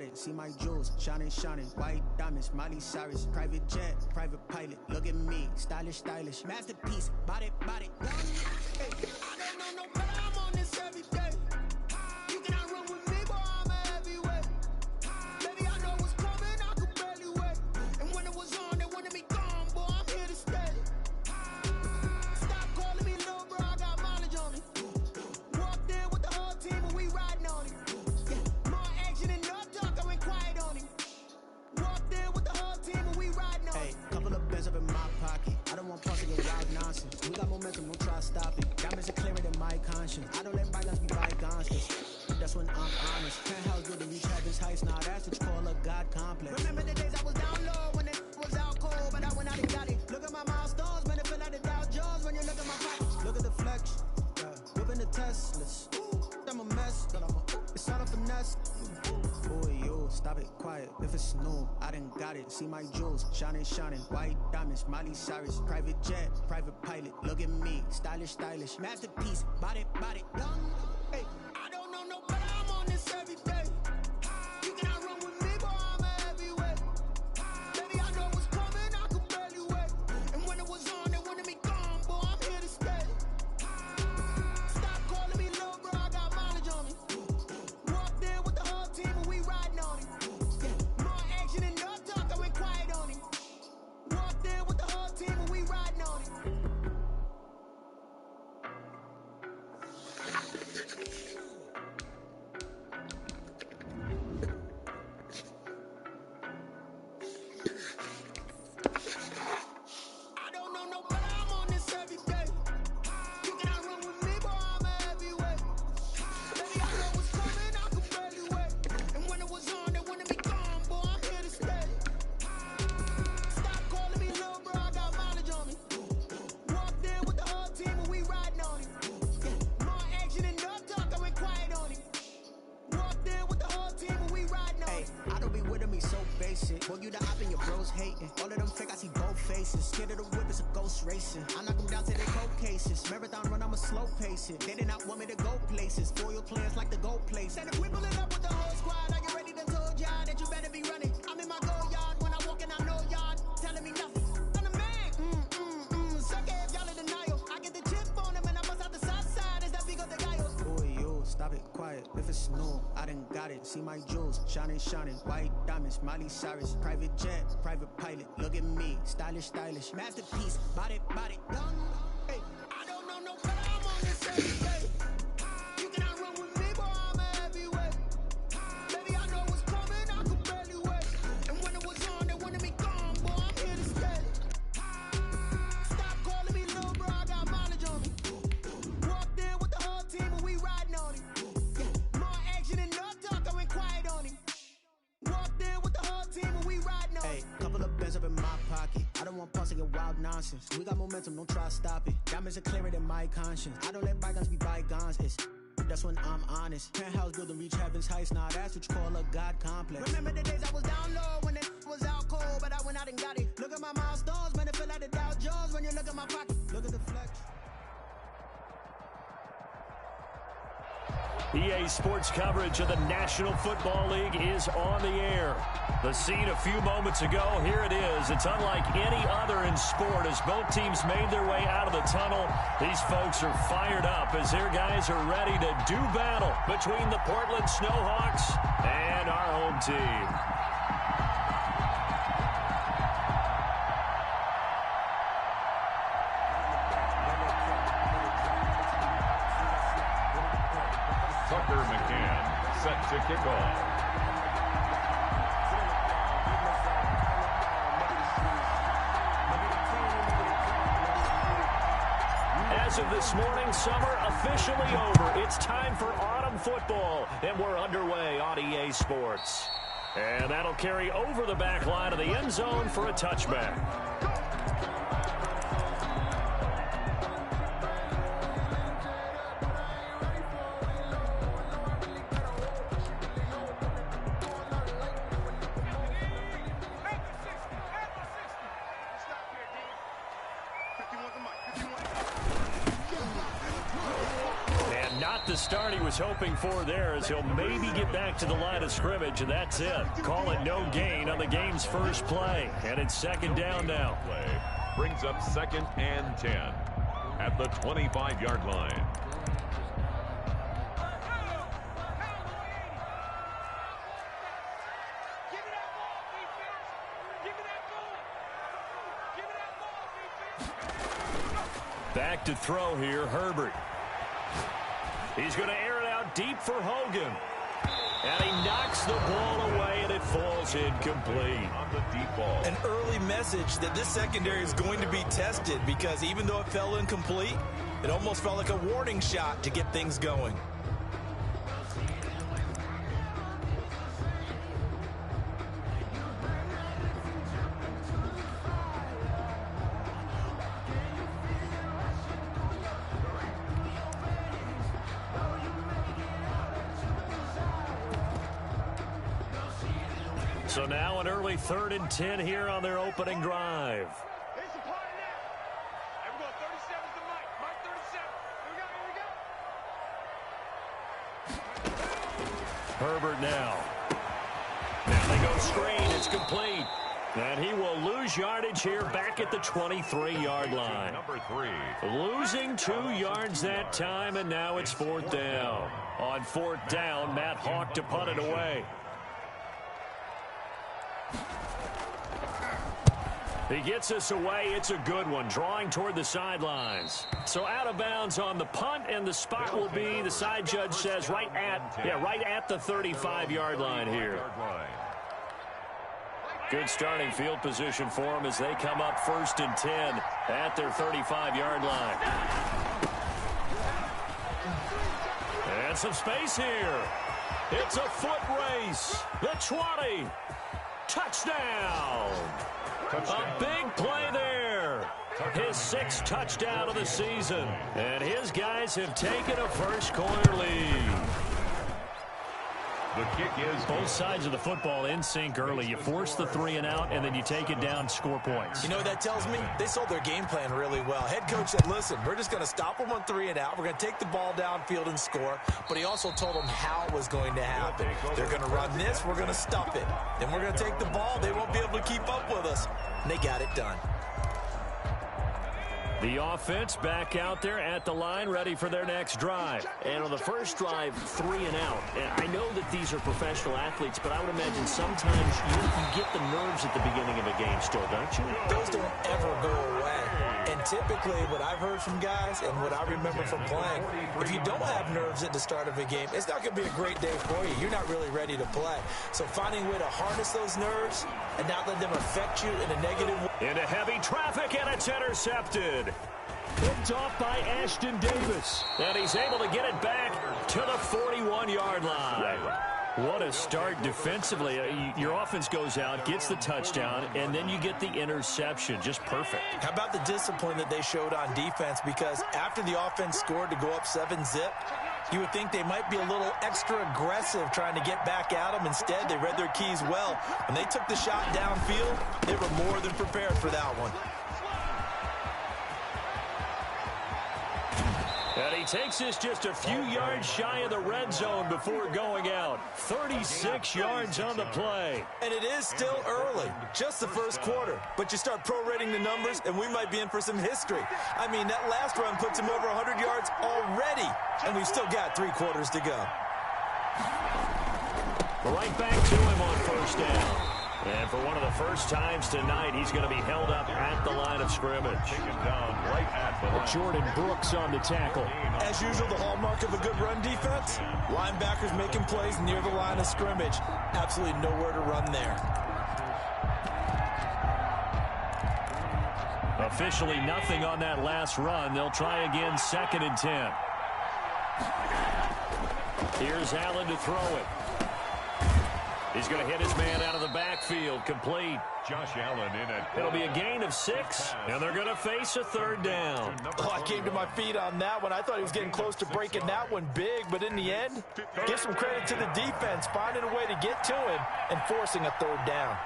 it. See my jewels, shining, shining. White diamonds, Miley Cyrus. Private jet, private pilot. Look at me, stylish, stylish. Masterpiece, body, body. Hey, I don't know no better. I'm on this every day. You cannot run with me, boy. I'm a heavyweight. Baby, I know what's coming. I could barely wait. And when it was on, they wanted me gone, boy. I'm here to stay. Stop calling me little bro. I got mileage on me. Walked in with the whole team and we riding on it. Yeah, more action and no talk. I went quiet on him. Walked in with the whole team and we riding on it. Hey, couple of bands up in my pocket. I don't want parts of your wild nonsense. We got momentum, don't try to stop it. Diamonds are clearer than my conscience. I don't let bygones be bygones, cause that's when I'm honest. Penthouse good to reach heaven's heights. Now that's what you call a God complex. Remember the days I was down low when it was out cold, but I went out and got it. Look at my milestones, man, it feel like the Dow Jones when you look at my pockets. Look at the flex, yeah. Whipping the Teslas. I'm a mess, but it's all a finesse. Boy, you stop it, quiet. If it's new, I done got it. See my jewels, shining, shining. White diamonds, Miley Cyrus. Private jet, private pilot. Look at me, stylish, stylish. Masterpiece, body, body. Hey, I don't know no better. I'm on this every day. You cannot run with me, boy. I'm a heavyweight. Baby, I know what's coming. I could barely wait. And when it was on, they wanted me gone, boy. I'm here to stay. Stop calling me little bro. I got mileage on me. Walked in with the whole team and we riding on it. Yeah, more action and no talk. I went quiet on him. Walked in with the whole team and we riding on it. I don't know no better. I'm on this every day. You cannot run with me, boy. I'm a heavyweight. Baby, I know what's coming. I could barely wait. And when it was on, they wanted me gone, boy. I'm here to stay. Stop calling me little bro. I got mileage on me. Walked in with the whole team and we riding on it. Yeah, more action and no talk. I went quiet on it. Walked in with the whole team and we riding on it. I don't be with me so basic. Boy, you the op and your bros hating. All of them fake, I see both faces. Scared of the whip, it's a ghost racing. I knock them down to their cold cases. Marathon run, I'ma slow pace it. They did not want me to go places. Foil plans like the go place. And if we pulling up with the whole squad, are you ready to told y'all that you better be running? I'm in my go yard. When I walk in, I know y'all telling me nothing. I'm the man. Suck it if y'all in denial. I get the chip on them and I bust out the south side. Is that big of the guy? Boy, you stop it, quiet. If it's new, I done got it. See my jewels, shining, shining. White diamonds, Miley Cyrus. Private jet, private pilot. Look at me, stylish, stylish. Masterpiece, body, body. Hey, I don't know no better. I'm on this every day. You cannot run with me, boy. I'm a heavyweight. Baby, I know what's coming. I could barely wait. And when it was on, they wanted me gone, boy. I'm here to stay. Stop calling me little bro. I got mileage on me. Walked in with the whole team and we riding on it. Yeah, more action and no talk. I went quiet on him. Walked in with the whole team and we riding on it. Hey, couple of bands up in my pocket. I don't want parts of your wild nonsense. We got momentum, don't try to stop it. Diamonds are clearer than my conscience. I don't let bygones be bygones. That's when I'm honest. Penthouse good to reach heaven's heights. Now that's what you call a God complex. Remember the days I was down low when it was out cold, but I went out and got it. Look at my milestones, man, it feel like the Dow Jones when you look at my pocket. Look at the flex. EA Sports coverage of the National Football League is on the air. The scene a few moments ago, here it is. It's unlike any other in sport as both teams made their way out of the tunnel. These folks are fired up as their guys are ready to do battle between the Portland Snowhawks and our home team. Tucker McCann set to kick off. As of this morning, summer officially over. It's time for autumn football, and we're underway on EA Sports. And that'll carry over the back line of the end zone for a touchback. Not the start he was hoping for there, as he'll maybe get back to the line of scrimmage, and that's it. Call it no gain on the game's first play, and it's second down now. Play brings up 2nd and 10 at the 25-yard line. Back to throw here, Herbert. He's going to air it out deep for Hogan. And he knocks the ball away, and it falls incomplete. On the deep ball. An early message that this secondary is going to be tested, because even though it fell incomplete, it almost felt like a warning shot to get things going. So now an early 3rd and 10 here on their opening drive. Here's the party now. Everyone, 37's the mic. Mic 37. Here we go, here we go. Herbert now. Now they go screen. It's complete. And he will lose yardage here back at the 23-yard line. Number 3. Losing 2 yards that time, and now it's 4th down. On 4th down, Matt Hawk to punt it away. He gets us away. It's a good one, drawing toward the sidelines. So out of bounds on the punt, and the spot will be, the side judge says, right at the 35-yard line here. Good starting field position for them as they come up 1st and 10 at their 35-yard line. And some space here. It's a foot race. The 20. Touchdown. A big play there. His 6th touchdown of the season. And his guys have taken a first-quarter lead. The kick is both sides of the football in sync early. You force the 3 and out, and then you take it down, score points. You know what that tells me? They sold their game plan really well. Head coach said, listen, we're just going to stop them on 3 and out. We're going to take the ball downfield and score. But he also told them how it was going to happen. They're going to run this. We're going to stuff it. Then we're going to take the ball. They won't be able to keep up with us. And they got it done. The offense back out there at the line, ready for their next drive. And on the first drive, 3 and out. And I know that these are professional athletes, but I would imagine sometimes you get the nerves at the beginning of a game still, don't you? Those don't ever go away. And typically, what I've heard from guys and what I remember from playing, if you don't have nerves at the start of a game, it's not going to be a great day for you. You're not really ready to play. So finding a way to harness those nerves and not let them affect you in a negative way. Into heavy traffic, and it's intercepted. Picked off by Ashton Davis. And he's able to get it back to the 41-yard line. What a start defensively. Your offense goes out, gets the touchdown, and then you get the interception. Just perfect. How about the discipline that they showed on defense? Because after the offense scored to go up 7-zip, you would think they might be a little extra aggressive trying to get back at them. Instead, they read their keys well. When they took the shot downfield, they were more than prepared for that one. And he takes us just a few yards shy of the red zone before going out. 36 yards on the play. And it is still early, just the first quarter. But you start prorating the numbers, and we might be in for some history. I mean, that last run puts him over 100 yards already, and we've still got 3 quarters to go. Right back to him on first down. And for one of the first times tonight, he's going to be held up at the line of scrimmage. taken down right at the line. Jordan Brooks on the tackle. As usual, the hallmark of a good run defense, linebackers making plays near the line of scrimmage. Absolutely nowhere to run there. Officially nothing on that last run. They'll try again, 2nd and 10. Here's Allen to throw it. He's going to hit his man out of the backfield, complete. Josh Allen in it. It'll be a gain of 6, and they're going to face a 3rd down. Oh, I came to my feet on that one. I thought he was getting close to breaking that one big, but in the end, give some credit to the defense, finding a way to get to him and forcing a 3rd down.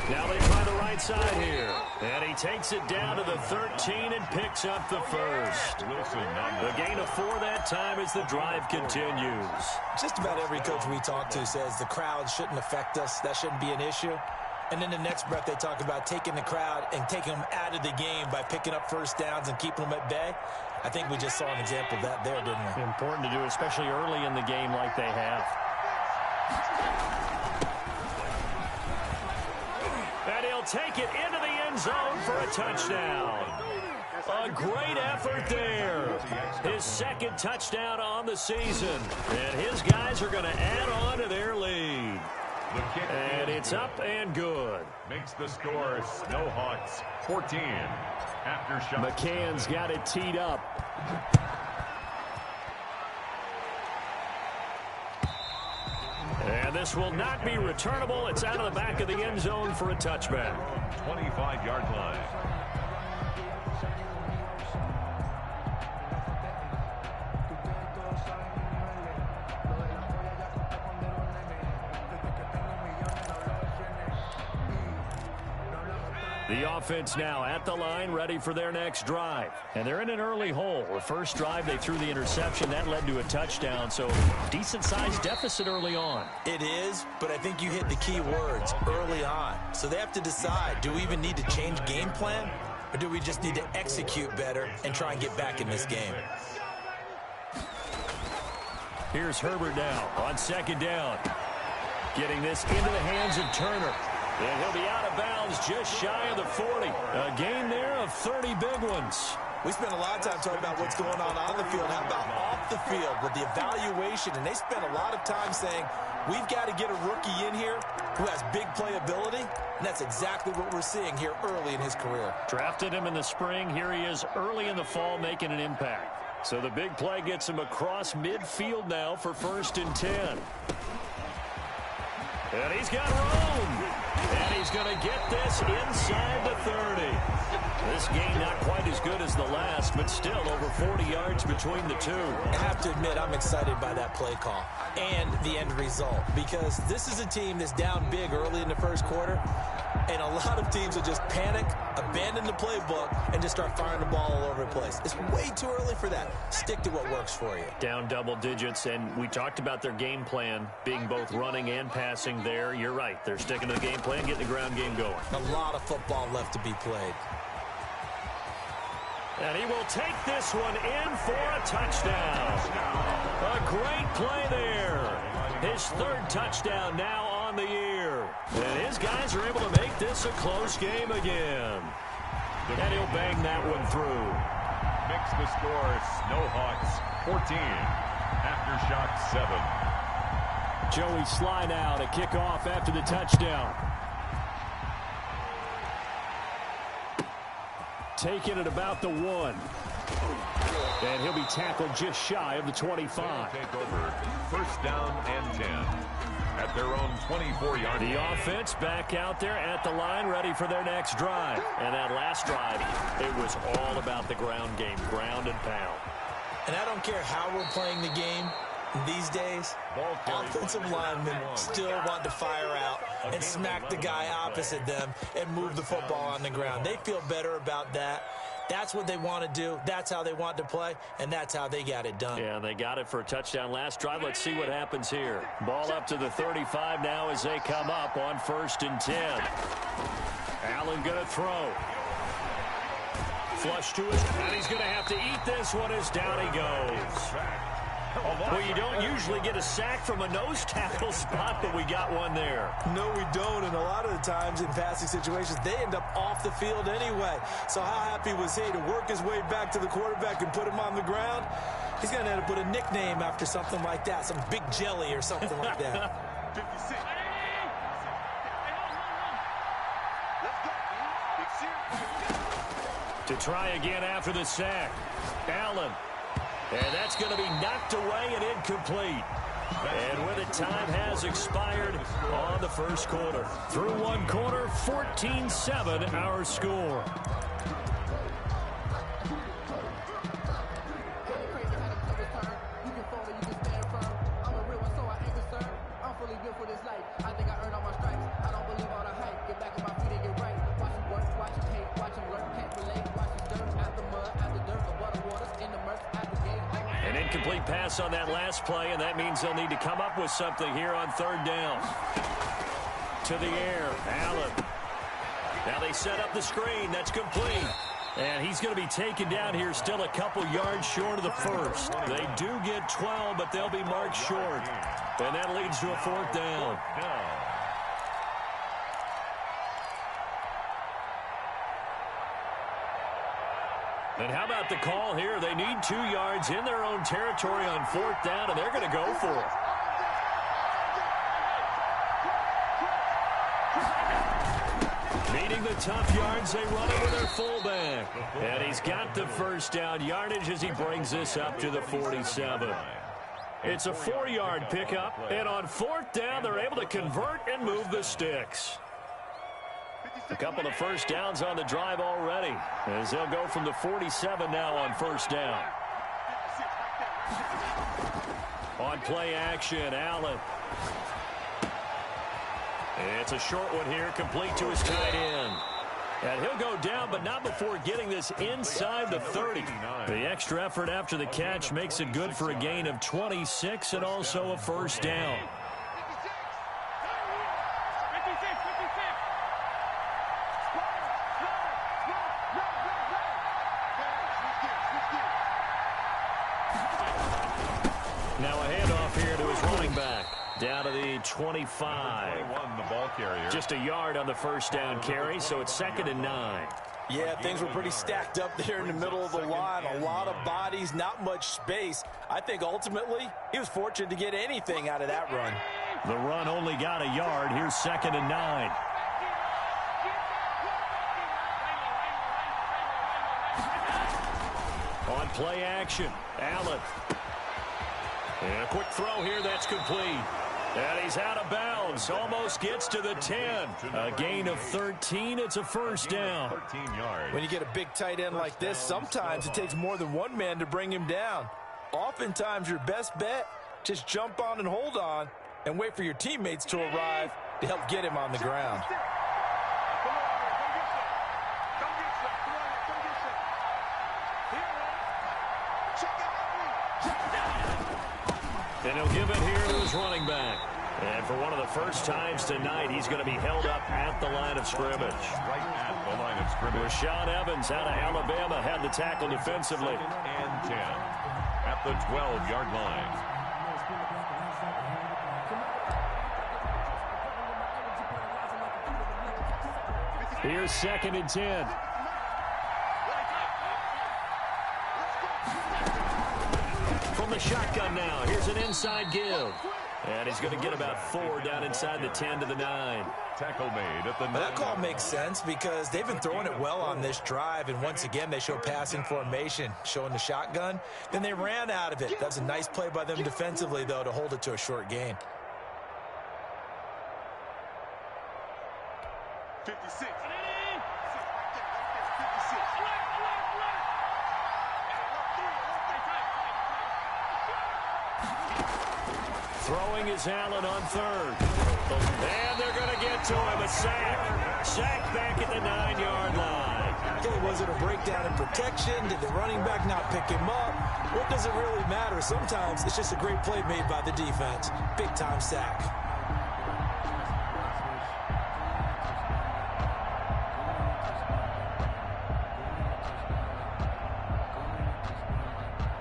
Now they try the right inside here. And he takes it down to the 13 and picks up the first. The gain of 4 that time as the drive continues. Just about every coach we talk to says the crowd shouldn't affect us. That shouldn't be an issue. And then the next breath they talk about taking the crowd and taking them out of the game by picking up first downs and keeping them at bay. I think we just saw an example of that there, didn't we? Important to do, especially early in the game like they have. And he'll take it into the end zone for a touchdown. A great effort there. His second touchdown on the season. And his guys are going to add on to their lead. And it's up and good. Makes the score Snowhawks 14. Aftershock. McCann's got it teed up. And this will not be returnable. It's out of the back of the end zone for a touchback. 25-yard line. The offense now at the line, ready for their next drive. And they're in an early hole. The first drive, they threw the interception. That led to a touchdown, so decent-sized deficit early on. It is, but I think you hit the key words, early on. So they have to decide, do we even need to change game plan? Or do we just need to execute better and try and get back in this game? Here's Herbert now on second down. Getting this into the hands of Turner. And he'll be out of bounds just shy of the 40. A gain there of 30 big ones. We spent a lot of time talking about what's going on the field. How about off the field with the evaluation? And they spent a lot of time saying, we've got to get a rookie in here who has big playability. And that's exactly what we're seeing here early in his career. Drafted him in the spring. Here he is early in the fall making an impact. So the big play gets him across midfield now for 1st and 10. And he's got room. And he's going to get this inside the 30. This game not quite as good as the last, but still over 40 yards between the two. I have to admit, I'm excited by that play call and the end result, because this is a team that's down big early in the first quarter, and a lot of teams will just panic, abandon the playbook, and just start firing the ball all over the place. It's way too early for that. Stick to what works for you. Down double digits, and we talked about their game plan being both running and passing there. You're right. They're sticking to the game plan, getting the ground game going. A lot of football left to be played. And he will take this one in for a touchdown. A great play there. His 3rd touchdown now on the year. And his guys are able to make this a close game again. And he'll bang that one through. Makes the score Snowhawks 14. Aftershock 7. Joey Sly now to kick off after the touchdown. Taking it about the 1. And he'll be tackled just shy of the 25. Take over 1st down and 10 at their own 24-yard line. The offense back out there at the line, ready for their next drive. And that last drive, it was all about the ground game, ground and pound. And I don't care how we're playing the game these days, offensive linemen still want to fire out and smack the guy opposite them and move the football on the ground. They feel better about that. That's what they want to do. That's how they want to play, and that's how they got it done. Yeah, they got it for a touchdown last drive. Let's see what happens here. Ball up to the 35 now as they come up on 1st and 10. Allen going to throw. Flush to it, and he's going to have to eat this one as down he goes. Well, you don't usually get a sack from a nose tackle spot, but we got one there. No, we don't, and a lot of the times in passing situations, they end up off the field anyway. So how happy was he to work his way back to the quarterback and put him on the ground? He's going to end up with a nickname after something like that, some Big Jelly or something like that. 56. To try again after the sack. Allen. And that's going to be knocked away and incomplete. And with it, time has expired on the 1st quarter. Through 1 quarter, 14-7 our score. I think I earned all my stripes. I don't believe all the hype. Get back on my feet and get right. Watch incomplete pass on that last play, and that means they'll need to come up with something here on third down. To the air, Allen. Now they set up the screen. That's complete. And he's going to be taken down here, still a couple yards short of the first. They do get 12, but they'll be marked short. And that leads to a fourth down. And how about the call here? They need 2 yards in their own territory on fourth down, and they're going to go for it. Needing the tough yards, they run it with their fullback. And he's got the first down yardage as he brings this up to the 47. It's a 4-yard pickup, and on fourth down, they're able to convert and move the sticks. A couple of first downs on the drive already, as they'll go from the 47 now on first down. On play action, Allen. It's a short one here, complete to his tight end. And he'll go down, but not before getting this inside the 30. The extra effort after the catch makes it good for a gain of 26 and also a first down. Now a handoff here to his running back. Down to the 25. The ball carrier. Just a yard on the first down carry, so it's 2nd and 9. Yeah, things were pretty stacked up there in the middle of the line. A lot of bodies, not much space. I think ultimately he was fortunate to get anything out of that run. The run only got a yard. Here's 2nd and 9. On play action, Allen. And a quick throw here, that's complete. And he's out of bounds, almost gets to the 10. A gain of 13, it's a first down. 13 yards. When you get a big tight end like this, sometimes it takes more than one man to bring him down. Oftentimes your best bet, just jump on and hold on and wait for your teammates to arrive to help get him on the ground. And he'll give it here to his running back. And for one of the first times tonight, he's going to be held up at the line of scrimmage. Right at the line of scrimmage. Rashaan Evans out of Alabama had the tackle defensively. And 10 at the 12-yard line. Here's 2nd and 10. From the shotgun now, here's an inside give. And he's going to get about 4 down inside the 10 to the 9. Tackle made at the 9. That call makes sense because they've been throwing it well on this drive, and once again they show passing formation, showing the shotgun. Then they ran out of it. That's a nice play by them defensively, though, to hold it to a short gain. 56. Throwing is Allen on third. And they're going to get to him. A sack. Sack back at the 9-yard line. Okay, was it a breakdown in protection? Did the running back not pick him up? What does it really matter? Sometimes it's just a great play made by the defense. Big-time sack.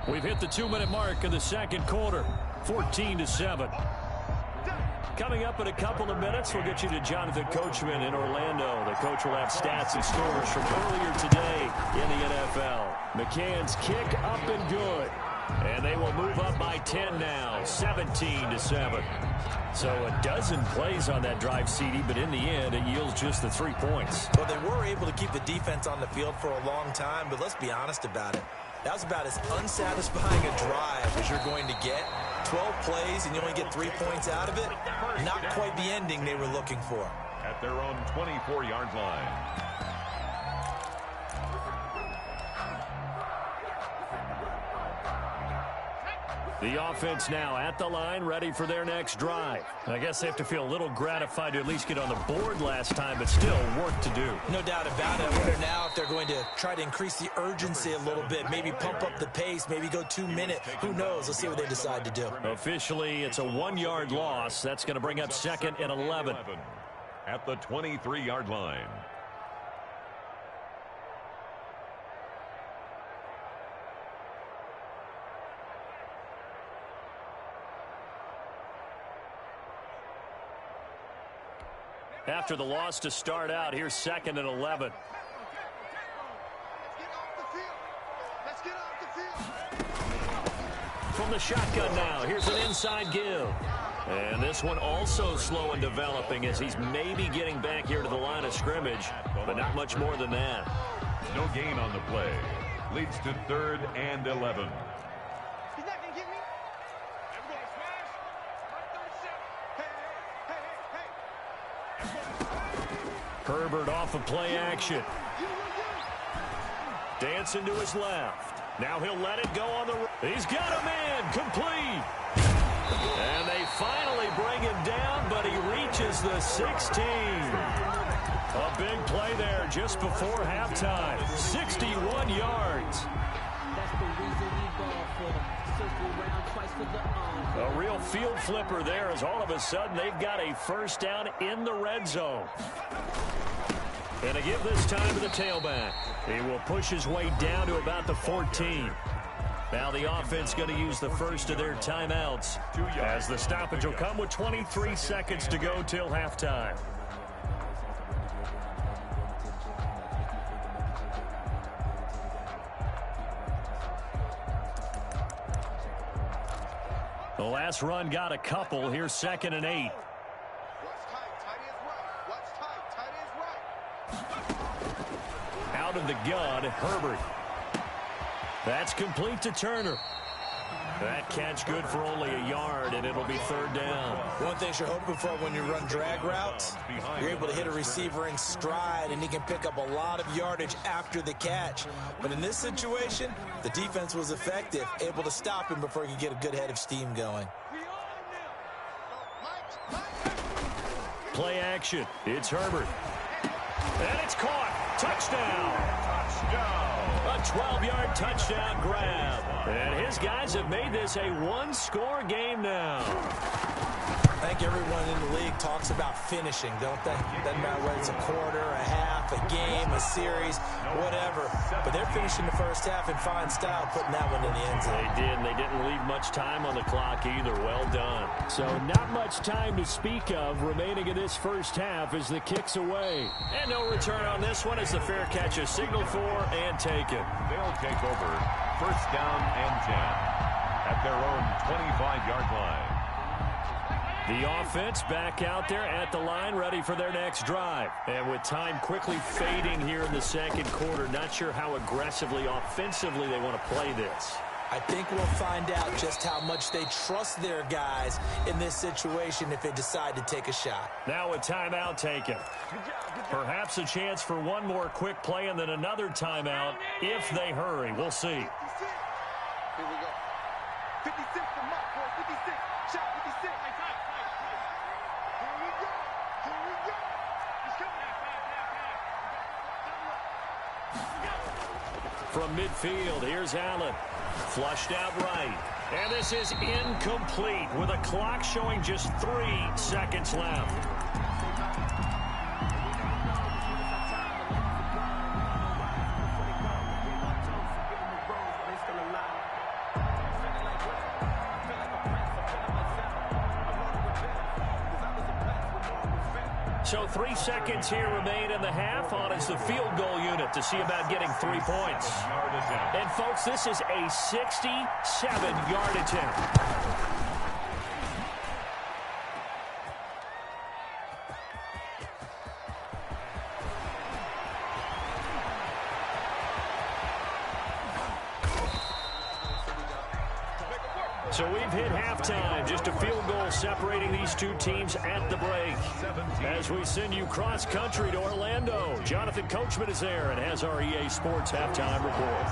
We've hit the 2-minute mark of the second quarter. 14-7. Coming up in a couple of minutes, we'll get you to Jonathan Coachman in Orlando. The coach will have stats and scores from earlier today in the NFL. McCann's kick up and good. And they will move up by 10 now, 17-7. So a dozen plays on that drive, CD, but in the end, it yields just the 3 points. Well, they were able to keep the defense on the field for a long time, but let's be honest about it. That was about as unsatisfying a drive as you're going to get. 12 plays and you only get 3 points out of it. Not quite the ending they were looking for. At their own 24-yard line. The offense now at the line, ready for their next drive. I guess they have to feel a little gratified to at least get on the board last time, but still work to do. No doubt about it. I wonder now if they're going to try to increase the urgency a little bit, maybe pump up the pace, maybe go 2 minute. Who knows? Let's see what they decide to do. Officially, it's a 1-yard loss. That's going to bring up 2nd and 11. At the 23-yard line. After the loss to start out, here's 2nd and 11. Let's get off the field. From the shotgun now, here's an inside give. And this one also slow in developing as he's maybe getting back here to the line of scrimmage, but not much more than that. No gain on the play. Leads to 3rd and 11. He's not going to get me. Everybody smash. 137. Hey. Herbert off of play action. Dancing to his left. Now he'll let it go on the right. He's got him in. Complete. And they finally bring him down, but he reaches the 16. A big play there just before halftime. 61 yards. A real field flipper there as all of a sudden they've got a first down in the red zone. And to give this time to the tailback. He will push his way down to about the 14. Now the offense going to use the first of their timeouts as the stoppage will come with 23 seconds to go till halftime. The last run got a couple. Here's 2nd and 8. What's tight? Tight is right. What's tight? Tight is right. Out of the gun, Herbert. That's complete to Turner. That catch good for only a yard, and it'll be 3rd down. One thing you're hoping for when you run drag routes, you're able to hit a receiver in stride, and he can pick up a lot of yardage after the catch. But in this situation, the defense was effective, able to stop him before he could get a good head of steam going. Play action. It's Herbert. And it's caught. Touchdown. A 12-yard touchdown grab. And his guys have made this a one-score game now. I think everyone in the league talks about finishing, don't they? Doesn't matter whether it's a quarter, a half, a game, a series, whatever. But they're finishing the first half in fine style, putting that one in the end zone. They did, and they didn't leave much time on the clock either. Well done. So not much time to speak of remaining in this first half as the kick's away. And no return on this one as the fair catch is signaled for and taken. They'll take over 1st down and 10 at their own 25-yard line. The offense back out there at the line, ready for their next drive. And with time quickly fading here in the second quarter, not sure how aggressively, offensively they want to play this. I think we'll find out just how much they trust their guys in this situation if they decide to take a shot. Now a timeout taken. Perhaps a chance for one more quick play and then another timeout if they hurry. We'll see. Here we go. 56 to Mark, boy. 56. Shot 56. Here we go. Here we go. He's coming. From midfield, here's Allen. Flushed out right. And this is incomplete with a clock showing just 3 seconds left. So 3 seconds here remain in the half. On is the field goal unit to see about getting 3 points. And, folks, this is a 67-yard attempt. So we've hit halftime. Just a field goal separating these two teams at the break. As we send you cross-country to Orlando, Jonathan Coachman is there and has our EA Sports halftime report.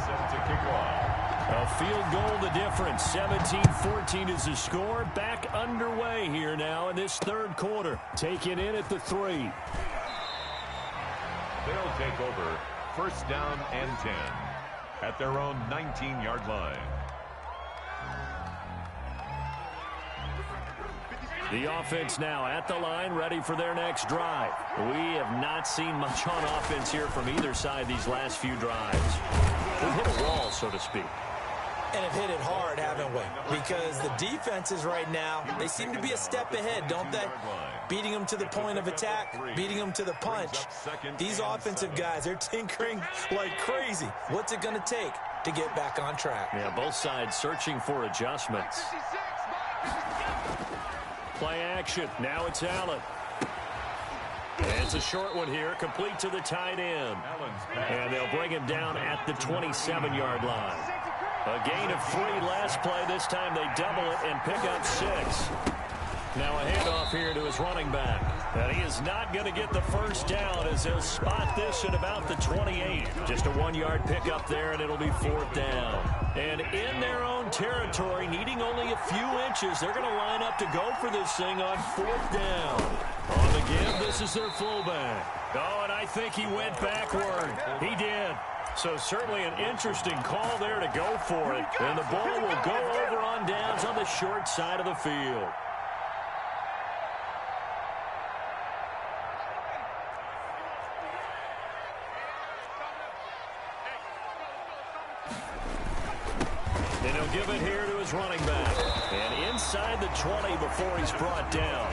A field goal the difference. 17-14 is the score. Back underway here now in this third quarter. Taken in at the 3. They'll take over first down and 10 at their own 19-yard line. The offense now at the line, ready for their next drive. We have not seen much on offense here from either side these last few drives. We've hit a wall, so to speak. And have hit it hard, haven't we? Because the defenses right now, they seem to be a step ahead, don't they? Beating them to the point of attack, beating them to the punch. These offensive guys, they're tinkering like crazy. What's it going to take to get back on track? Yeah, both sides searching for adjustments. Play action. Now it's Allen. And it's a short one here, complete to the tight end. And they'll bring him down at the 27-yard line. A gain of 3 last play. This time they double it and pick up 6. Now a handoff here to his running back. And he is not going to get the first down as they'll spot this at about the 28. Just a 1-yard pickup there, and it'll be 4th down. And in their own territory, needing only a few inches, they're going to line up to go for this thing on 4th down. On the give, this is their fullback. Oh, and I think he went backward. He did. So certainly an interesting call there to go for it. And the ball will go over on downs on the short side of the field. And he'll give it here to his running back. And inside the 20 before he's brought down.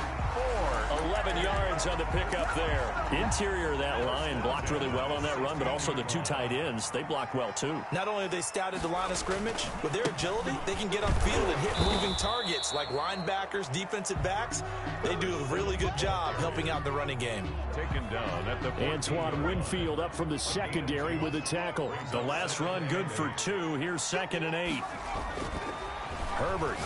11 yards on the pickup there. Interior of that line blocked really well on that run, but also the 2 tight ends, they blocked well too. Not only have they scouted the line of scrimmage, with their agility, they can get upfield and hit moving targets like linebackers, defensive backs. They do a really good job helping out the running game. Taken down at the 14. Antoine Winfield up from the secondary with a tackle. The last run good for 2. Here's 2nd and 8. Herbert.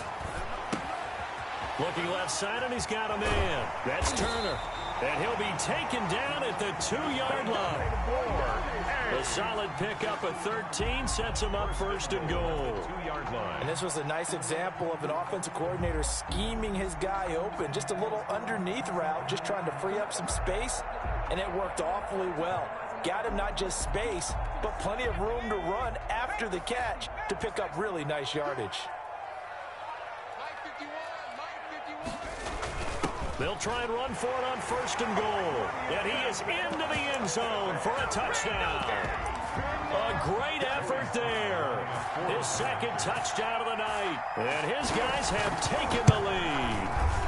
Looking left side, and he's got a man. That's Turner. And he'll be taken down at the 2-yard line. A solid pickup of 13 sets him up 1st and goal. 2-yard line. And this was a nice example of an offensive coordinator scheming his guy open. Just a little underneath route, just trying to free up some space, and it worked awfully well. Got him not just space, but plenty of room to run after the catch to pick up really nice yardage. They'll try and run for it on 1st and goal. And he is into the end zone for a touchdown. A great effort there. His 2nd touchdown of the night. And his guys have taken the lead.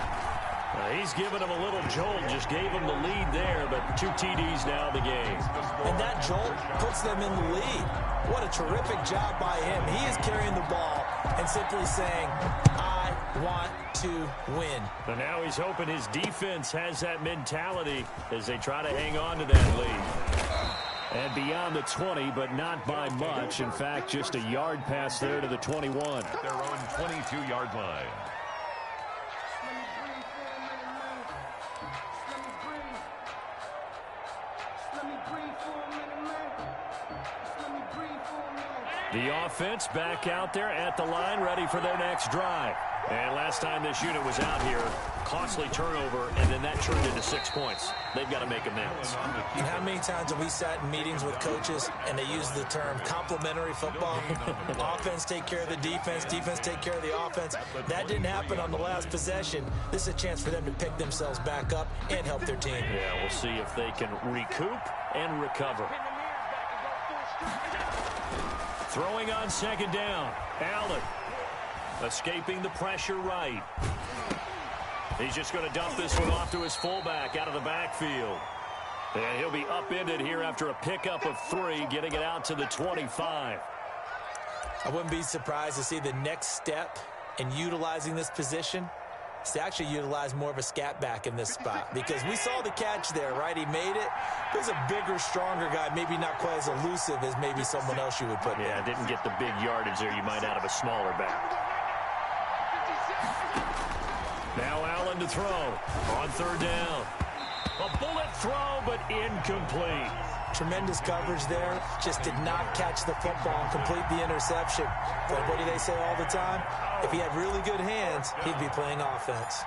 He's given him a little jolt, just gave him the lead there, but 2 TDs now in the game. And that jolt puts them in the lead. What a terrific job by him. He is carrying the ball and simply saying, I want to win. And now he's hoping his defense has that mentality as they try to hang on to that lead. And beyond the 20, but not by much. In fact, just a yard pass there to the 21. At their own 22-yard line. The offense back out there at the line, ready for their next drive. And last time this unit was out here, costly turnover, and then that turned into 6 points. They've got to make amends. And how many times have we sat in meetings with coaches and they use the term complementary football? Offense take care of the defense, defense take care of the offense. That didn't happen on the last possession. This is a chance for them to pick themselves back up and help their team. Yeah, we'll see if they can recoup and recover. Throwing on 2nd down. Allen escaping the pressure right. He's just going to dump this one off to his fullback out of the backfield. And he'll be upended here after a pickup of 3, getting it out to the 25. I wouldn't be surprised to see the next step in utilizing this position is to actually utilize more of a scat back in this spot, because we saw the catch there, right? He made it. There's a bigger, stronger guy, maybe not quite as elusive as maybe someone else you would put Yeah, there. didn't get the big yardage there you might out of a smaller back. Now Allen to throw on 3rd down. A bullet throw, but incomplete. Tremendous coverage there. Just did not catch the football and complete the interception. But what do they say all the time? If he had really good hands, he'd be playing offense.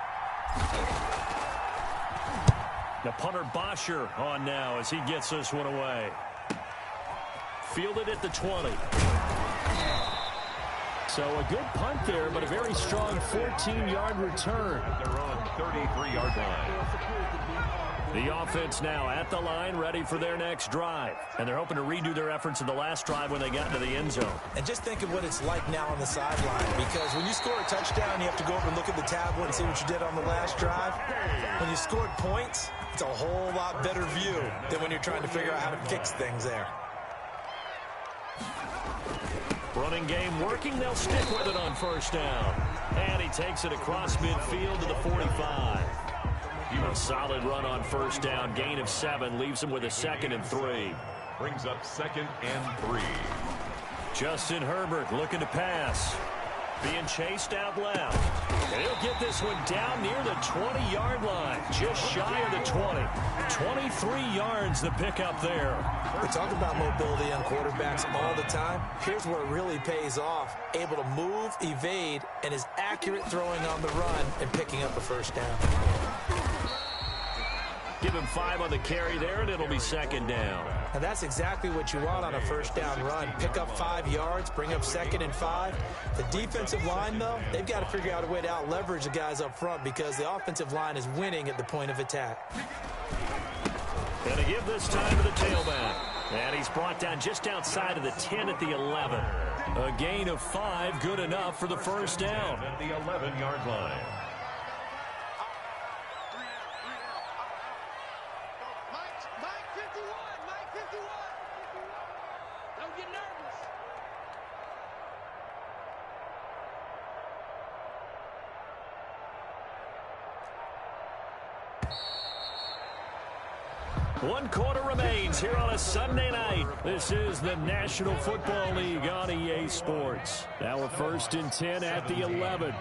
The punter Bosher on now as he gets this one away. fielded at the 20. So a good punt there, but a very strong 14-yard return. At their own 33-yard line. The offense now at the line, ready for their next drive. And they're hoping to redo their efforts in the last drive when they got into the end zone. And just think of what it's like now on the sideline, because when you score a touchdown, you have to go over and look at the tablet and see what you did on the last drive. When you scored points, it's a whole lot better view than when you're trying to figure out how to fix things there. Running game working. They'll stick with it on first down. And he takes it across midfield to the 45. A solid run on first down. Gain of 7 leaves him with a 2nd and 3. Brings up 2nd and 3. Justin Herbert looking to pass. Being chased out left. And he'll get this one down near the 20-yard line. Just shy of the 20. 23 yards the pickup there. We talk about mobility on quarterbacks all the time. Here's where it really pays off. Able to move, evade, and is accurate throwing on the run and picking up a first down. Give him 5 on the carry there, and it'll be 2nd down. And that's exactly what you want on a first down run. Pick up 5 yards, bring up 2nd and 5. The defensive line, though, they've got to figure out a way to out-leverage the guys up front because the offensive line is winning at the point of attack. Going to give this time to the tailback. And he's brought down just outside of the 10 at the 11. A gain of 5, good enough for the first down. At the 11-yard line. One quarter remains here on a Sunday night. This is the National Football League on EA Sports. Now we're 1st and 10 at the 11.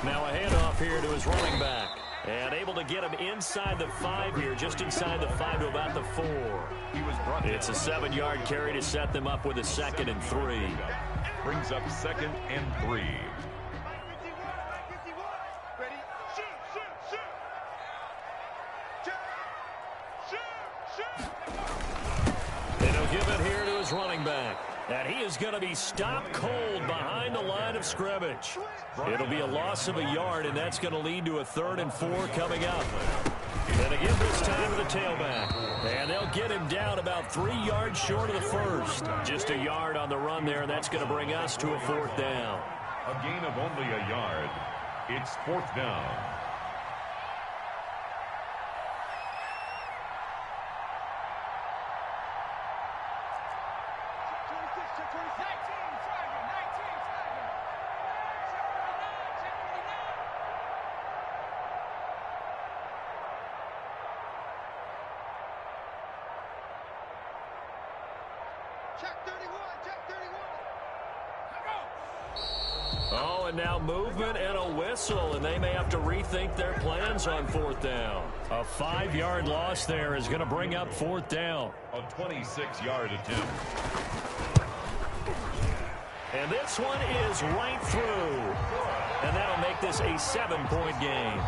Now a handoff here to his running back. And able to get him inside the 5 here, just inside the 5 to about the 4. It's a 7-yard carry to set them up with a 2nd and 3. Brings up 2nd and 3. And he'll give it here to his running back. And he is going to be stopped cold behind the line of scrimmage. It'll be a loss of a yard, and that's going to lead to a 3rd and 4 coming up. And again this time to the tailback. And they'll get him down about 3 yards short of the first. Just a yard on the run there, and that's going to bring us to a 4th down. A gain of only a yard. It's 4th down. Oh, and now movement and a whistle, and they may have to rethink their plans on 4th down. A 5-yard loss there is going to bring up 4th down. A 26-yard attempt. And this one is right through. And that'll make this a 7-point game.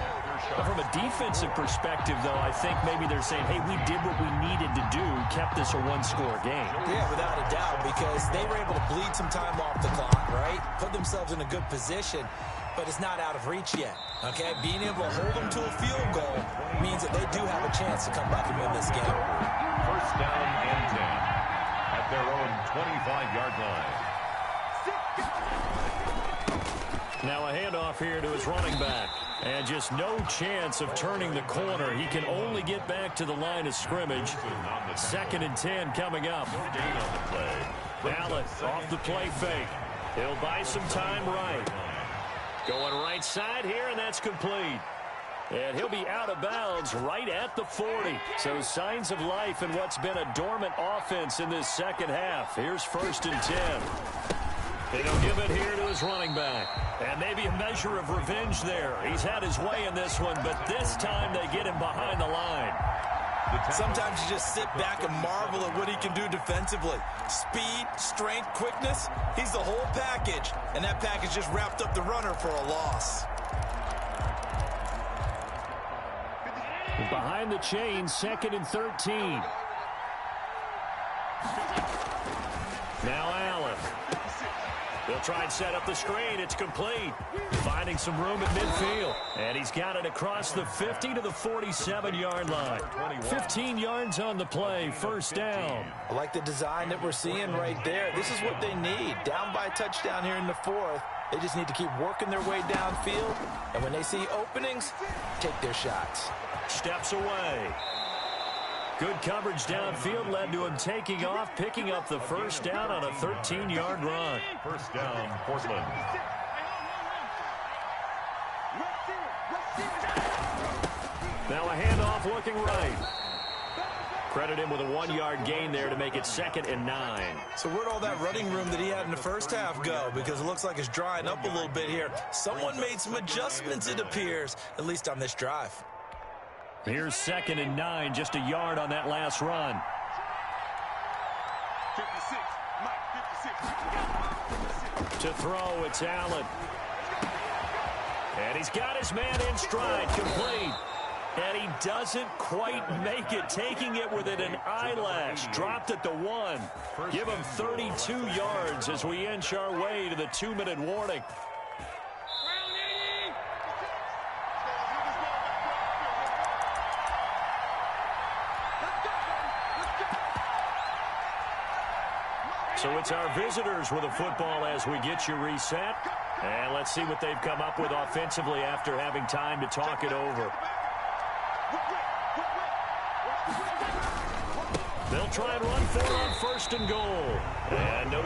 But from a defensive perspective, though, I think maybe they're saying, hey, we did what we needed to do, kept this a 1-score game. Yeah, without a doubt, because they were able to bleed some time off the clock, right? Put themselves in a good position, but it's not out of reach yet, okay? Being able to hold them to a field goal means that they do have a chance to come back and win this game. 1st down and 10 at their own 25-yard line. Now a handoff here to his running back. And just no chance of turning the corner. He can only get back to the line of scrimmage. 2nd and 10 coming up. Allen off the play fake. He'll buy some time right. Going right side here, and that's complete. And he'll be out of bounds right at the 40. So signs of life in what's been a dormant offense in this second half. Here's 1st and 10. And he'll give it here to his running back. And maybe a measure of revenge there. He's had his way in this one, but this time they get him behind the line. Sometimes you just sit back and marvel at what he can do defensively. Speed, strength, quickness, he's the whole package. And that package just wrapped up the runner for a loss. Behind the chain, 2nd and 13. Now Allen. They'll try and set up the screen. It's complete. Finding some room at midfield. And he's got it across the 50 to the 47-yard line. 15 yards on the play. First down. I like the design that we're seeing right there. This is what they need. Down by a touchdown here in the fourth. They just need to keep working their way downfield. And when they see openings, take their shots. Steps away. Good coverage downfield led to him taking off, picking up the first down on a 13-yard run. First down, Portland. Now a handoff looking right. Credit him with a 1-yard gain there to make it 2nd and 9. So where'd all that running room that he had in the first half go? Because it looks like it's drying up a little bit here. Someone made some adjustments, it appears, at least on this drive. Here's 2nd and 9, just a yard on that last run. 56, Mike, 56. To throw, it's Allen. And he's got his man in stride, complete. And he doesn't quite make it, taking it within an eyelash. Dropped at the 1. Give him 32 yards as we inch our way to the 2-minute warning. So it's our visitors with a football as we get you reset. And let's see what they've come up with offensively after having time to talk it over. They'll try and run for it on 1st and goal. And no...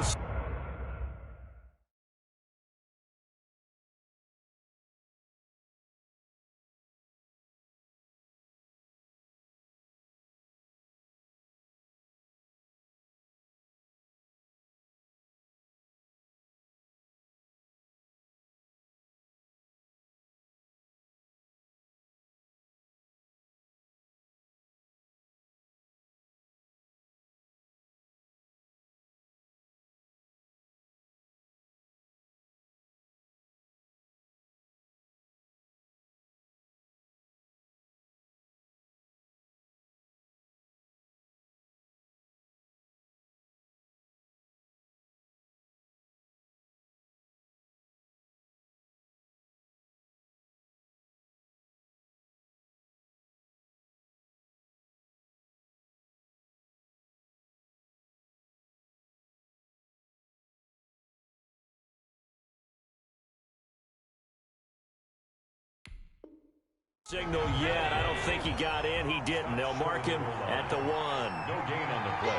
Signal yet. I don't think he got in. He didn't. They'll mark him at the 1. No gain on the play.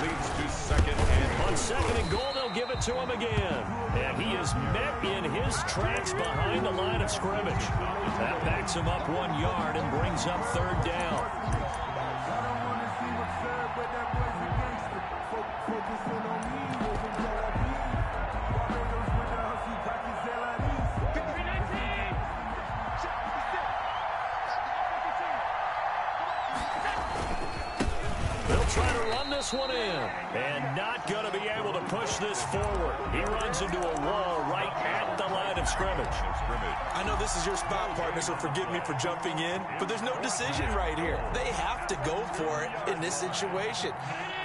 Leads to 2nd and... On 2nd and goal, they'll give it to him again. And he is met in his tracks behind the line of scrimmage. That backs him up 1 yard and brings up 3rd down. Try to run this one in, and not going to be able to push this forward. He runs into a wall right at the line of scrimmage. I know this is your spot, partner, so forgive me for jumping in, but there's no decision right here. They have to go for it in this situation.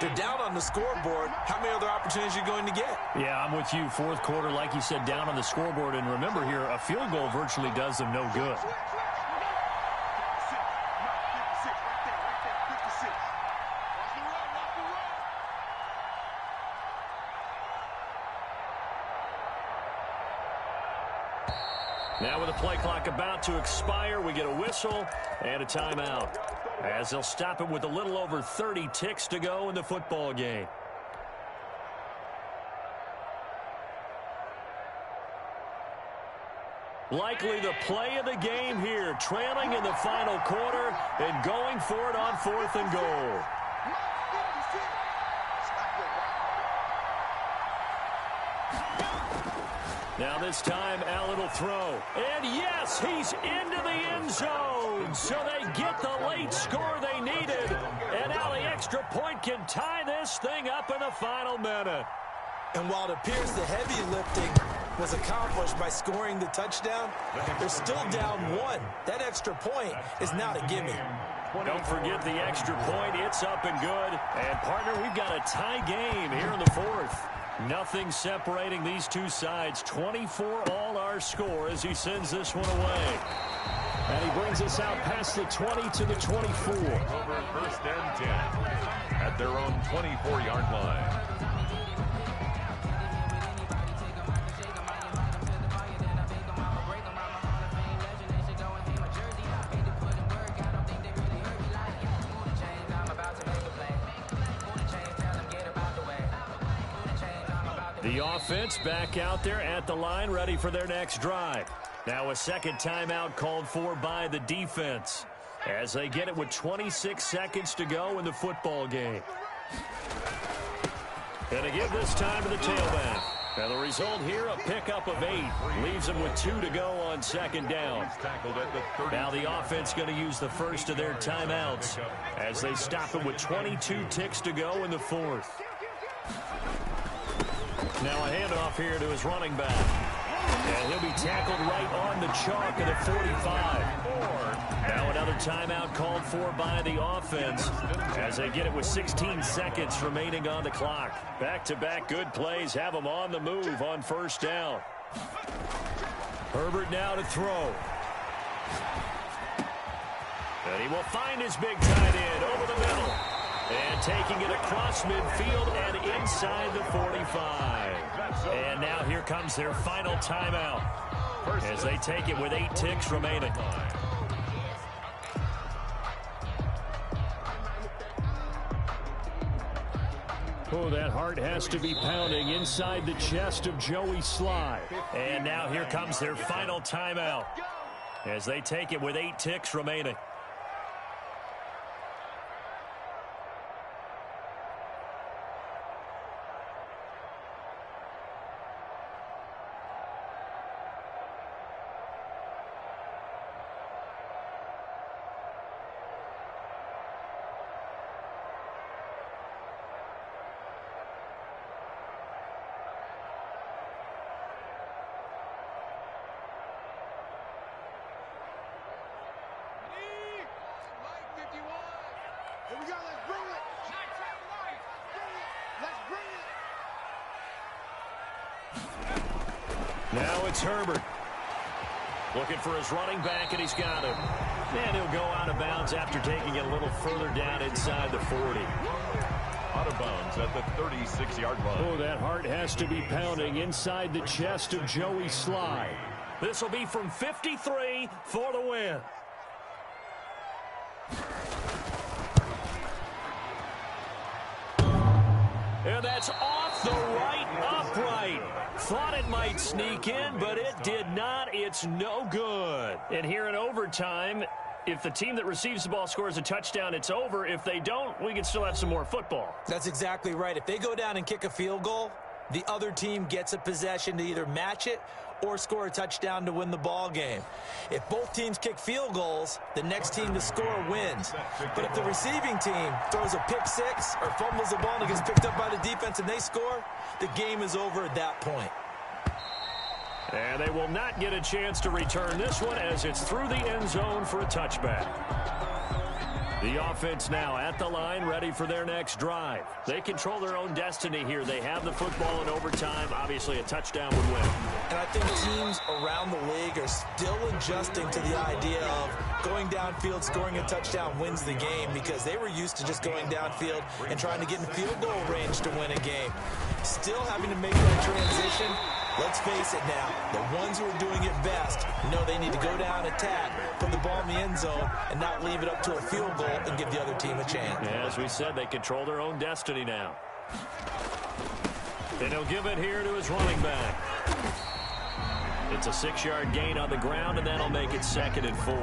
They're down on the scoreboard. How many other opportunities are you going to get? Yeah, I'm with you. 4th quarter, like you said, down on the scoreboard. And remember here, a field goal virtually does them no good. Now with the play clock about to expire, we get a whistle and a timeout, as they'll stop it with a little over 30 ticks to go in the football game. Likely the play of the game here, trailing in the final quarter and going for it on 4th and goal. Now this time, Allen will throw. And yes, he's into the end zone. So they get the late score they needed. And now the extra point can tie this thing up in the final minute. And while it appears the heavy lifting was accomplished by scoring the touchdown, they're still down 1. That extra point is not a gimme. Don't forget the extra point. It's up and good. And, partner, we've got a tie game here in the fourth. Nothing separating these two sides. 24 all our score as he sends this one away. And he brings us out past the 20 to the 24. Over first and 10 at their own 24-yard line. The offense back out there at the line, ready for their next drive. Now a second timeout called for by the defense as they get it with 26 seconds to go in the football game. Going to give this time to the tailback. Now the result here, a pickup of 8. Leaves them with 2 to go on second down. Now the offense going to use the first of their timeouts as they stop it with 22 ticks to go in the fourth. Now a handoff here to his running back. And he'll be tackled right on the chalk at the 45. Now another timeout called for by the offense as they get it with 16 seconds remaining on the clock. Back-to-back good plays have them on the move on first down. Herbert now to throw. And he will find his big tight end over the middle. And taking it across midfield and inside the 45. And now here comes their final timeout as they take it with 8 ticks remaining. Oh, that heart has to be pounding inside the chest of Joey Slye. And now here comes their final timeout as they take it with 8 ticks remaining. Here we go, let's bring it. Let's bring it. Now it's Herbert. Looking for his running back, and he's got him. And he'll go out of bounds after taking it a little further down inside the 40. Out of bounds at the 36-yard line. Oh, that heart has to be pounding inside the chest of Joey Slye. This will be from 53 for the win. And that's off the right upright. Thought it might sneak in, but it did not. It's no good. And here in overtime, if the team that receives the ball scores a touchdown, it's over. If they don't, we can still have some more football. That's exactly right. If they go down and kick a field goal, the other team gets a possession to either match it or score a touchdown to win the ball game. If both teams kick field goals, the next team to score wins. But if the receiving team throws a pick six or fumbles the ball and it gets picked up by the defense and they score, the game is over at that point. And they will not get a chance to return this one as it's through the end zone for a touchback. The offense now at the line, ready for their next drive. They control their own destiny here. They have the football in overtime. Obviously, a touchdown would win. And I think teams around the league are still adjusting to the idea of going downfield, scoring a touchdown wins the game, because they were used to just going downfield and trying to get in field goal range to win a game. Still having to make that transition. Let's face it now, the ones who are doing it best know they need to go down, attack, put the ball in the end zone, and not leave it up to a field goal and give the other team a chance. As we said, they control their own destiny now. And he'll give it here to his running back. It's a 6-yard gain on the ground, and that'll make it 2nd and 4.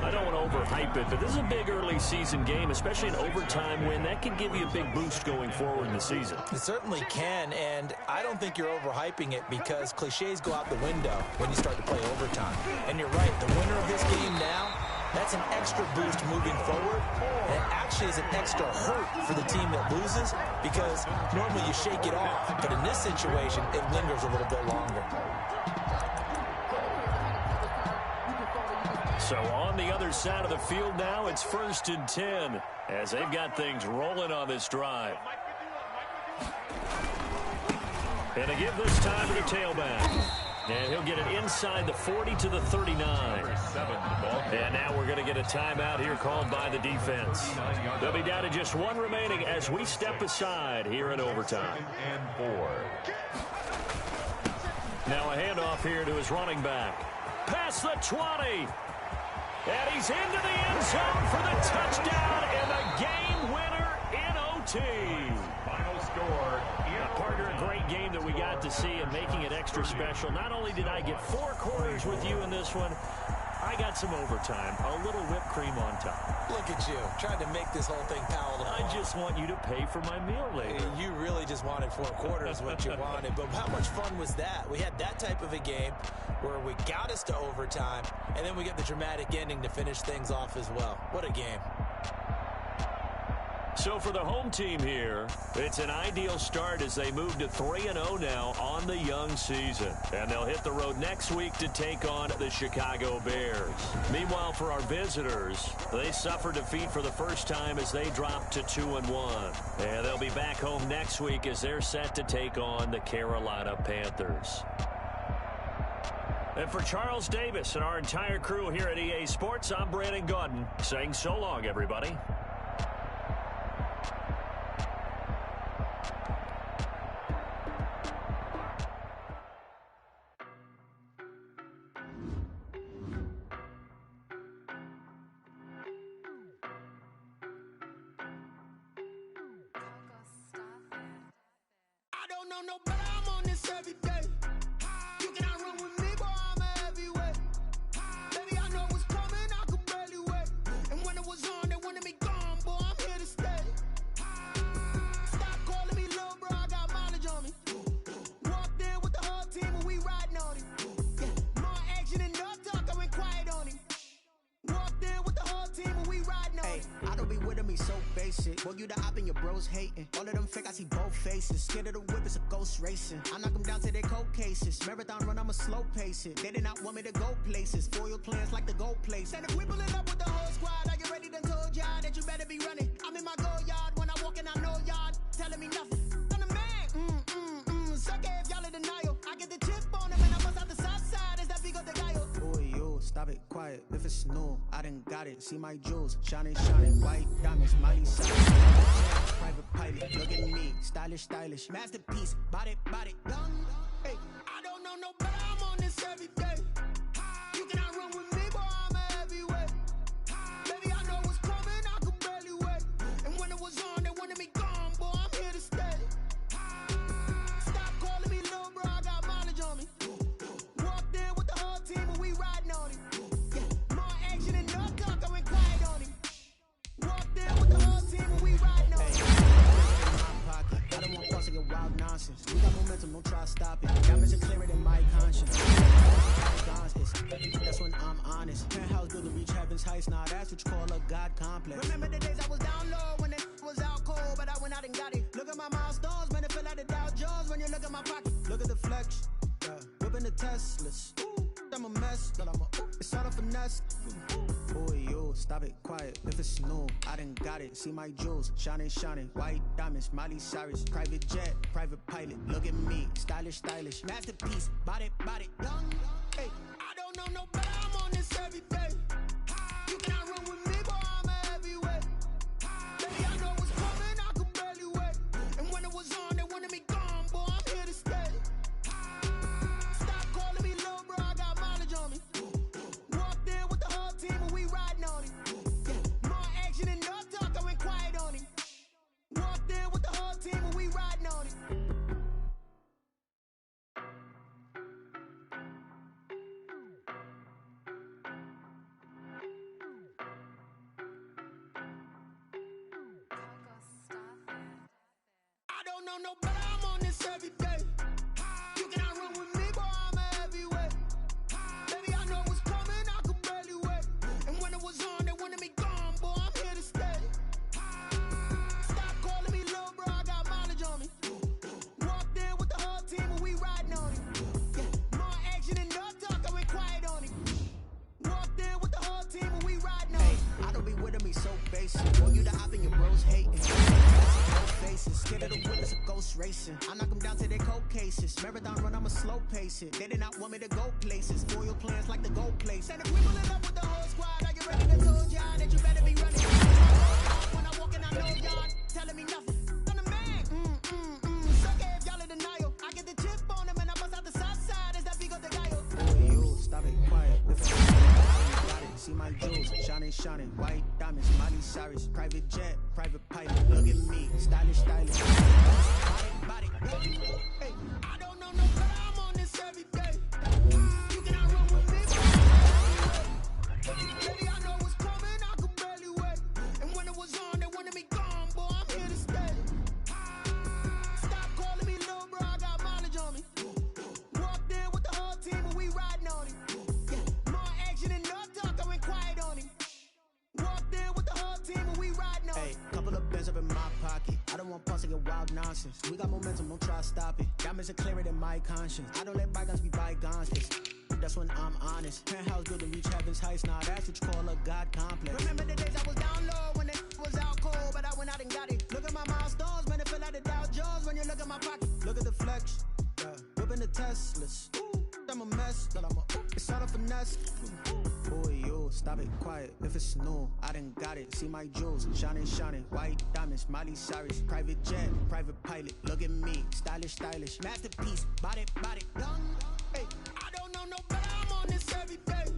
I don't want to overhype it, but this is a big early season game, especially an overtime win. That can give you a big boost going forward in the season. It certainly can, and I don't think you're overhyping it because cliches go out the window when you start to play overtime. And you're right, the winner of this game now, that's an extra boost moving forward, and it actually is an extra hurt for the team that loses because normally you shake it off, but in this situation, it lingers a little bit longer. So on the other side of the field now, it's 1st and 10 as they've got things rolling on this drive. And they give this time to the tailback. And he'll get it inside the 40 to the 39. And now we're going to get a timeout here called by the defense. They'll be down to just one remaining as we step aside here in overtime. And 4. Now a handoff here to his running back. Past the 20. And he's into the end zone for the touchdown and the game winner in OT. Final score. Partner, a great game that we got to see and making it extra special. Not only did I get 4 quarters with you in this one, I got some overtime, a little whipped cream on top. Look at you, trying to make this whole thing palatable. I just want you to pay for my meal later. You really just wanted 4 quarters, what you wanted. But how much fun was that? We had that type of a game where we got us to overtime, and then we get the dramatic ending to finish things off as well. What a game. So for the home team here, it's an ideal start as they move to 3-0 now on the young season. And they'll hit the road next week to take on the Chicago Bears. Meanwhile, for our visitors, they suffered defeat for the first time as they dropped to 2-1. And they'll be back home next week as they're set to take on the Carolina Panthers. And for Charles Davis and our entire crew here at EA Sports, I'm Brandon Gaudin saying so long, everybody. I don't know no better, I'm on this every day. You cannot run with me, boy, I'm a heavyweight. Baby, I know what's coming, I could barely wait. And when it was on, they wanted me gone, boy, I'm here to stay. Stop calling me little bro, I got mileage on me. Walked in with the whole team and we riding on him. Yeah, more action and no talk, I went quiet on him. Walked in with the whole team and we riding on him. I don't be with him, he's so basic. Boy, you the op and your bros hating. All of them fake, I see both faces. Scared of the whip, it's a ghost racing. I knock them down to their cold cases. Marathon run, I'ma slow pace it. They did not want me to go places. Foil plans like the gold place. And if we pulling up with the whole squad, are you ready? Done told y'all that you better be running. I'm in my go yard when I walk in, I know y'all telling me nothing. I'm the man, suck it if y'all in denial. I get the chip on him and I bust out the south side. Is that Vigo de Gallo? Boy, yo, stop it, quiet. If it's new, I done got it. See my jewels, shining, white diamonds, mighty silence. Private pilot, look at me, stylish, masterpiece, body, young. Hey, I don't know no better, I'm on this every day. You cannot run with me, boy, I'm a heavyweight. Baby, I know what's coming, I could barely wait. And when it was on, they wanted me gone, boy, I'm here to stay. Stop calling me little bro, I got mileage on me. Walked in with the whole team and we riding on him. Yeah, more action and no talk, I went quiet on him. Walked in with the whole team and we riding on him. I don't want thoughts of your wild nonsense. We got momentum, don't try to stop it. Diamonds are clearer than my conscience. That's when I'm honest. Penthouse built to reach heaven's heights. Now that's what you call a God complex. Remember the days I was down low when it was out cold, but I went out and got it. Look at my milestones, man, it feel like the Dow Jones when you look at my pocket. Look at the flex, whipping the Teslas. I'm a mess, but it's all a finesse. Boy, yo, stop it, quiet. If it's new, I done got it. See my jewels, shining, white diamonds, Miley Cyrus, private jet, private pilot. Look at me, stylish, masterpiece, body, young. Hey, I don't know no better, I'm on this every day. You cannot run with me, boy, I'm a heavyweight. Baby, I know what's coming, I could barely wait. And when it was on, they wanted me gone, boy, I'm here to stay. Stop calling me little bro, I got mileage on me. Walked in with the whole team and we riding on him. Yeah, more action and no talk, I went quiet on him. Walked in with the whole team and we riding on him. I don't know no better, I'm on this every day. You cannot run with me, boy, I'm a heavyweight. Baby, I know what's coming, I could barely wait. And when it was on, they wanted me gone, boy, I'm here to stay. Stop calling me little bro, I got mileage on me. Walked in with the whole team and we riding on him. Yeah, more action and no talk, I went quiet on him. Walked in with the whole racing. I knock them down to their cold cases. Marathon run, I'ma slow pace it. They did not want me to go places. Foil plans like the gold place. And if we pull it up with the whole squad, are you ready to told y'all that you better be running? When I walk in, I know y'all telling me nothing. I'm the man. Suck it if y'all in denial. I get the chip on them and I bust out the south side. Is that Vigo de Gallo? Boy, you stop it quiet. Got it. See my jewels, shining, white diamonds, Miley Cyrus, private jet, private pilot. Look at me, stylish. Body. Hey, I don't know no better. I'm on this every day. You cannot run with me. Baby, I know what's coming. I could barely wait. And when it was on, they wanted me gone. Boy, I'm here to stay. Stop calling me little bro. I got mileage on me. Walked in with the whole team, and we riding on him. Yeah, more action and no talk. I went quiet on him. Walked in with the whole team, and we riding on him. Hey, couple of bins up in my pocket. I don't want pulse to get wild nonsense. We got momentum, don't try to stop it. Diamonds are clearer than my conscience. I don't let bygones be bygones, 'cause that's when I'm honest. Penthouse built to reach heaven's heights. Now that's what you call a God complex. Remember the days I was down low when it was out cold, but I went out and got it. Look at my milestones, man, it feel like the Dow Jones when you look at my pocket. Look at the flex, whipping the Teslas. I'm a mess, but it's all a finesse. Boy, you stop it quiet. If it's new, I done got it. See my jewels, shining, white diamonds, Miley Cyrus, private jet, private pilot. Look at me, stylish, masterpiece, body, young. Hey, I don't know no better. I'm on this every day.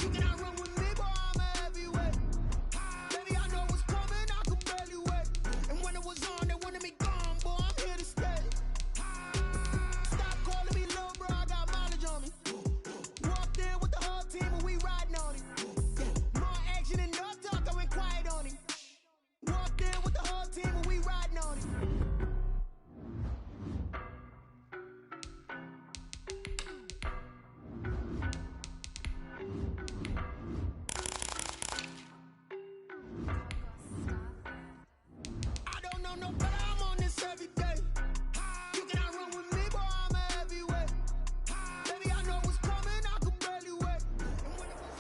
You cannot run with me, boy. I'm a heavyweight. Baby, I know what's coming. I could barely wait. And when it was on, they wanted me gone, boy. I'm here to stay. Stop calling me little bro. I got mileage on me. Walked in with the whole team, and we riding on him. Yeah, more action and no talk. I went quiet on him. Walked in with the whole team, and we riding on him. I don't know no better. I'm on this every day. You cannot run with me, boy. I'm a heavyweight. Baby, I know what's coming. I could barely wait. And when it was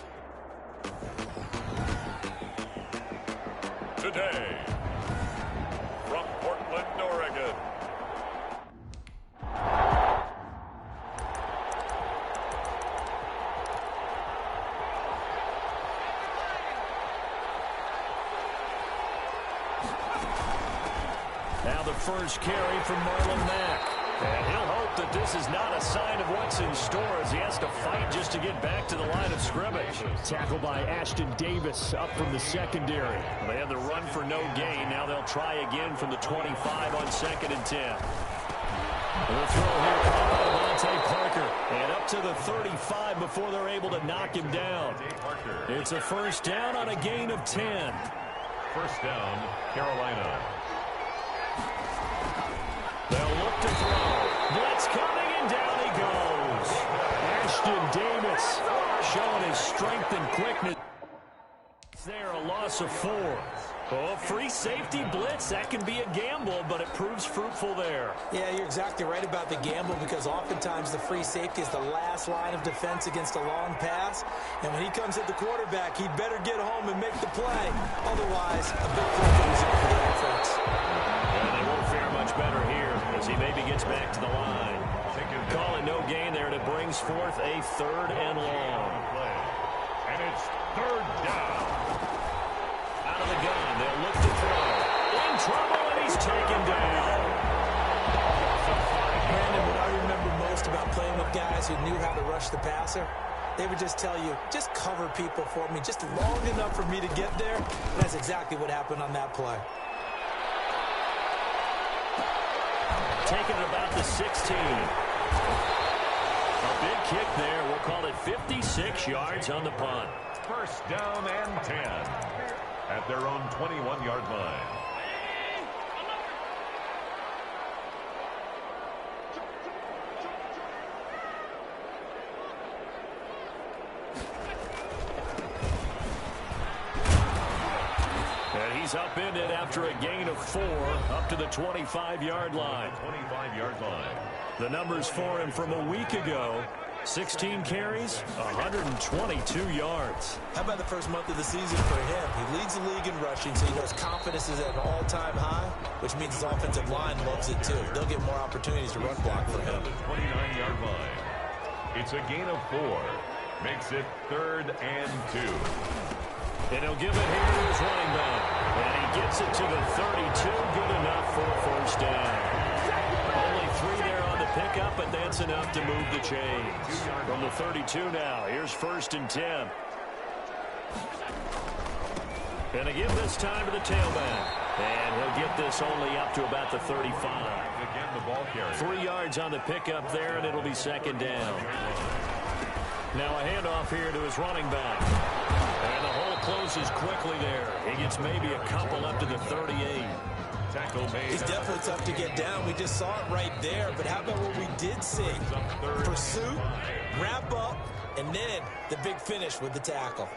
Today, from Portland, Oregon, Now the first carry from Marlon Mack. And he'll hope that this is not a sign of what's in store as he has to fight just to get back to the line of scrimmage. Tackle by Ashton Davis up from the secondary. They had the run for no gain. Now they'll try again from the 25 on 2nd and 10. The throw here caught by Devontae Parker. And up to the 35 before they're able to knock him down. It's a first down on a gain of 10. first down, Carolina. They'll look to throw. Blitz coming, and down he goes. Ashton Davis showing his strength and quickness. There, a loss of 4. Oh, free safety blitz, that can be a gamble, but it proves fruitful there. Yeah, you're exactly right about the gamble because oftentimes the free safety is the last line of defense against a long pass. And when he comes at the quarterback, he'd better get home and make the play. Otherwise, a big play comes up for the offense. Well, they won't fare much better here as he maybe gets back to the line. Call it no gain there, and it brings forth a 3rd and long. And it's 3rd down. Out of the gun, they'll look to throw. In trouble, and he's taken down. Brandon, what I remember most about playing with guys who knew how to rush the passer, they would just tell you, just cover people for me, just long enough for me to get there. And that's exactly what happened on that play. Taken about the 16. A big kick there. We'll call it 56 yards on the punt. First down and 10 at their own 21-yard line. And he's upended after a gain of 4 up to the 25-yard line. 25-yard line. The numbers for him from a week ago, 16 carries, 122 yards. How about the first month of the season for him? He leads the league in rushing, so he knows confidence is at an all-time high, which means his offensive line loves it too. They'll get more opportunities to run block for him. The 29-yard line. It's a gain of 4. Makes it 3rd and 2. And he'll give it here to his running back. And he gets it to the 32. Good enough for a first down. Only 3 there on the pickup, but that's enough to move the chains. From the 32 now, here's 1st and 10. And again this time to the tailback. And he'll get this only up to about the 35. Again, the ball carrier. 3 yards on the pickup there, and it'll be 2nd down. Now a handoff here to his running back. And the hole closes quickly there. He gets maybe a couple up to the 38. Tackle made. He's definitely tough to get down. We just saw it right there. But how about what we did see? Pursuit, wrap up, and then the big finish with the tackle.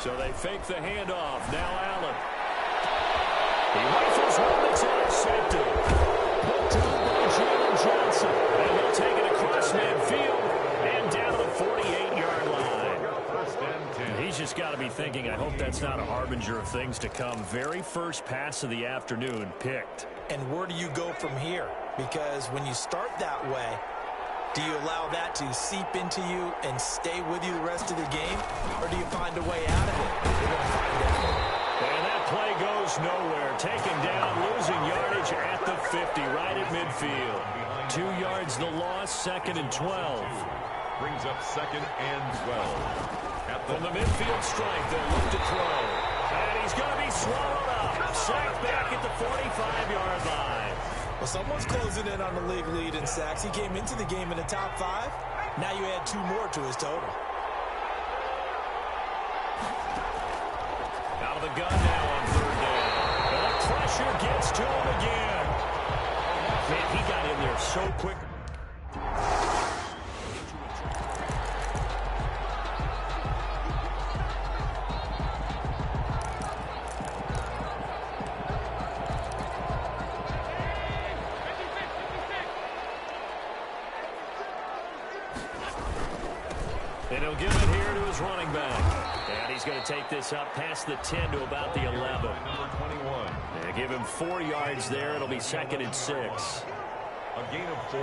So they fake the handoff. Now Allen. He rifles one that's intercepted. Hooked on by Jalen Johnson. And they'll take it across midfield and down to the 48-yard line. He's just got to be thinking, I hope that's not a harbinger of things to come. Very first pass of the afternoon picked. And where do you go from here? Because when you start that way, do you allow that to seep into you and stay with you the rest of the game? Or do you find a way out of it? We're going to find out. And that play goes nowhere. Taken down, losing yardage at the 50, right at midfield. 2 yards the loss, 2nd and 12. Brings up 2nd and 12. From the midfield strike, they'll look to throw. And he's going to be swallowed up. Sacked back at the 45-yard line. Well, someone's closing in on the league lead in sacks. He came into the game in the top 5. Now you add 2 more to his total. Out of the gun now on 3rd down. And the pressure gets to him again. Man, he got in there so quick. And he'll give it here to his running back. And he's going to take this up past the 10 to about the 11. Number 21. And give him 4 yards there. It'll be 2nd and 6. A gain of 4.